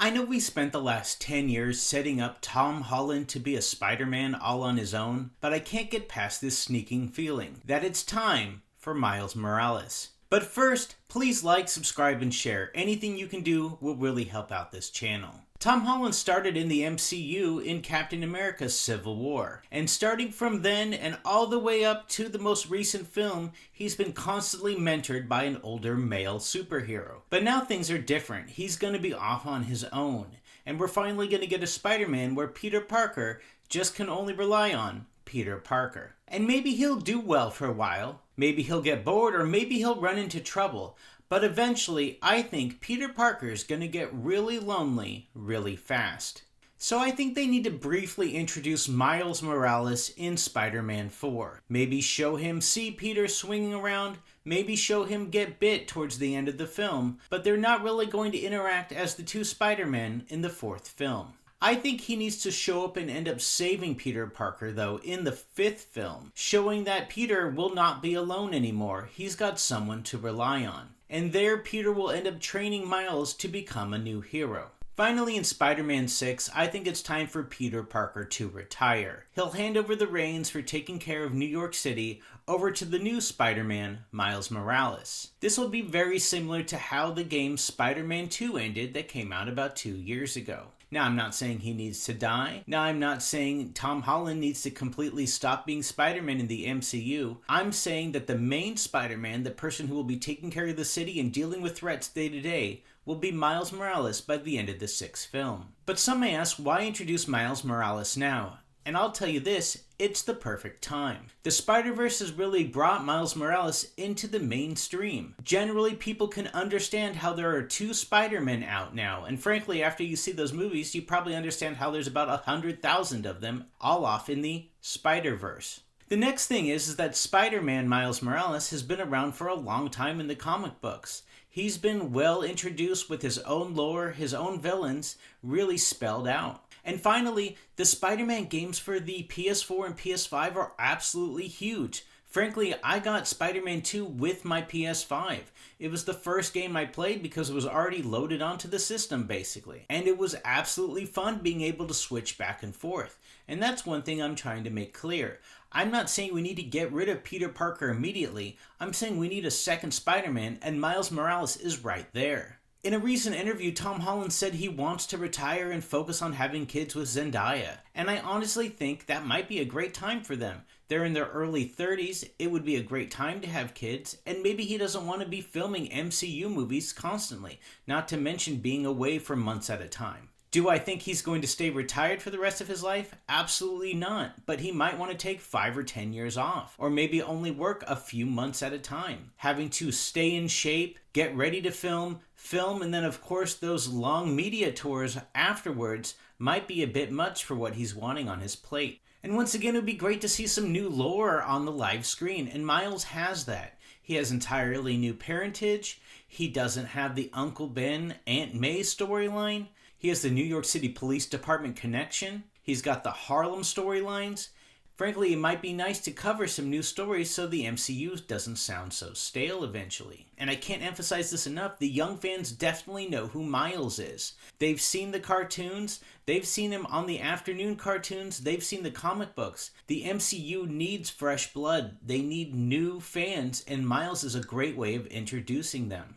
I know we spent the last 10 years setting up Tom Holland to be a Spider-Man all on his own, but I can't get past this sneaking feeling that it's time for Miles Morales. But first, please like, subscribe, and share. Anything you can do will really help out this channel. Tom Holland started in the MCU in Captain America Civil War, and starting from then and all the way up to the most recent film, he's been constantly mentored by an older male superhero. But now things are different. He's going to be off on his own, and we're finally going to get a Spider-Man where Peter Parker just can only rely on Peter Parker. And maybe he'll do well for a while, maybe he'll get bored, or maybe he'll run into trouble. But eventually, I think Peter Parker's gonna get really lonely really fast. So I think they need to briefly introduce Miles Morales in Spider-Man 4. Maybe show him see Peter swinging around, maybe show him get bit towards the end of the film, but they're not really going to interact as the two Spider-Men in the fourth film. I think he needs to show up and end up saving Peter Parker, though, in the fifth film, showing that Peter will not be alone anymore. He's got someone to rely on. And there, Peter will end up training Miles to become a new hero. Finally, in Spider-Man 6, I think it's time for Peter Parker to retire. He'll hand over the reins for taking care of New York City over to the new Spider-Man, Miles Morales. This will be very similar to how the game Spider-Man 2 ended that came out about 2 years ago. Now, I'm not saying he needs to die. Now, I'm not saying Tom Holland needs to completely stop being Spider-Man in the MCU. I'm saying that the main Spider-Man, the person who will be taking care of the city and dealing with threats day to day, will be Miles Morales by the end of the sixth film. But some may ask, why introduce Miles Morales now? And I'll tell you this, it's the perfect time. The Spider-Verse has really brought Miles Morales into the mainstream. Generally, people can understand how there are two Spider-Men out now, and frankly, after you see those movies, you probably understand how there's about 100,000 of them, all off in the Spider-Verse. The next thing is that Spider-Man Miles Morales has been around for a long time in the comic books. He's been well introduced with his own lore, his own villains, really spelled out. And finally, the Spider-Man games for the PS4 and PS5 are absolutely huge. Frankly, I got Spider-Man 2 with my PS5. It was the first game I played because it was already loaded onto the system, basically. And it was absolutely fun being able to switch back and forth. And that's one thing I'm trying to make clear. I'm not saying we need to get rid of Peter Parker immediately. I'm saying we need a second Spider-Man, and Miles Morales is right there. In a recent interview, Tom Holland said he wants to retire and focus on having kids with Zendaya. And I honestly think that might be a great time for them. They're in their early 30s, it would be a great time to have kids, and maybe he doesn't want to be filming MCU movies constantly, not to mention being away for months at a time. Do I think he's going to stay retired for the rest of his life? Absolutely not, but he might want to take 5 or 10 years off, or maybe only work a few months at a time. Having to stay in shape, get ready to film, and then of course those long media tours afterwards might be a bit much for what he's wanting on his plate. And once again, it would be great to see some new lore on the live screen, and Miles has that. He has entirely new parentage, he doesn't have the Uncle Ben, Aunt May storyline, he has the New York City Police Department connection, he's got the Harlem storylines. Frankly, it might be nice to cover some new stories so the MCU doesn't sound so stale eventually. And I can't emphasize this enough, the young fans definitely know who Miles is. They've seen the cartoons, they've seen him on the afternoon cartoons, they've seen the comic books. The MCU needs fresh blood, they need new fans, and Miles is a great way of introducing them.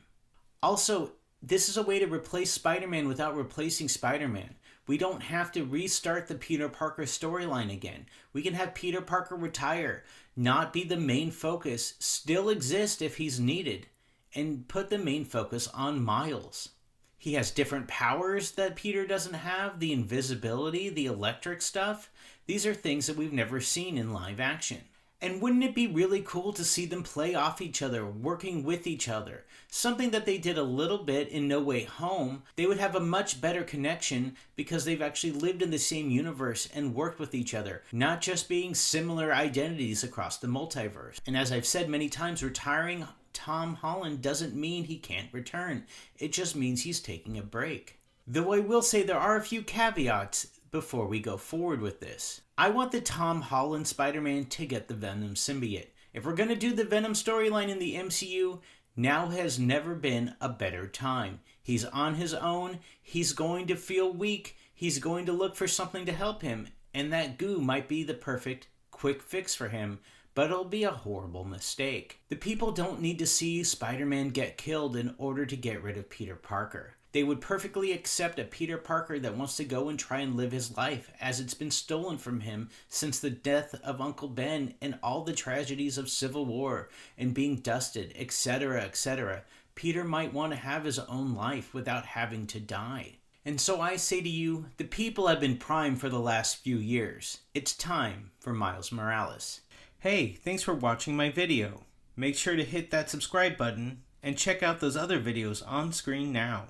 Also, this is a way to replace Spider-Man without replacing Spider-Man. We don't have to restart the Peter Parker storyline again. We can have Peter Parker retire, not be the main focus, still exist if he's needed, and put the main focus on Miles. He has different powers that Peter doesn't have, the invisibility, the electric stuff. These are things that we've never seen in live action. And wouldn't it be really cool to see them play off each other, working with each other? Something that they did a little bit in No Way Home. They would have a much better connection because they've actually lived in the same universe and worked with each other, not just being similar identities across the multiverse. And as I've said many times, retiring Tom Holland doesn't mean he can't return. It just means he's taking a break. Though I will say there are a few caveats before we go forward with this. I want the Tom Holland Spider-Man to get the Venom symbiote. If we're going to do the Venom storyline in the MCU, Now has never been a better time. He's on his own, he's going to feel weak, he's going to look for something to help him, and that goo might be the perfect quick fix for him, but it'll be a horrible mistake. The people don't need to see Spider-Man get killed in order to get rid of Peter Parker. They would perfectly accept a Peter Parker that wants to go and try and live his life, as it's been stolen from him since the death of Uncle Ben and all the tragedies of Civil War and being dusted, etc., etc. Peter might want to have his own life without having to die. And so I say to you, the people have been primed for the last few years. It's time for Miles Morales. Hey, thanks for watching my video. Make sure to hit that subscribe button and check out those other videos on screen now.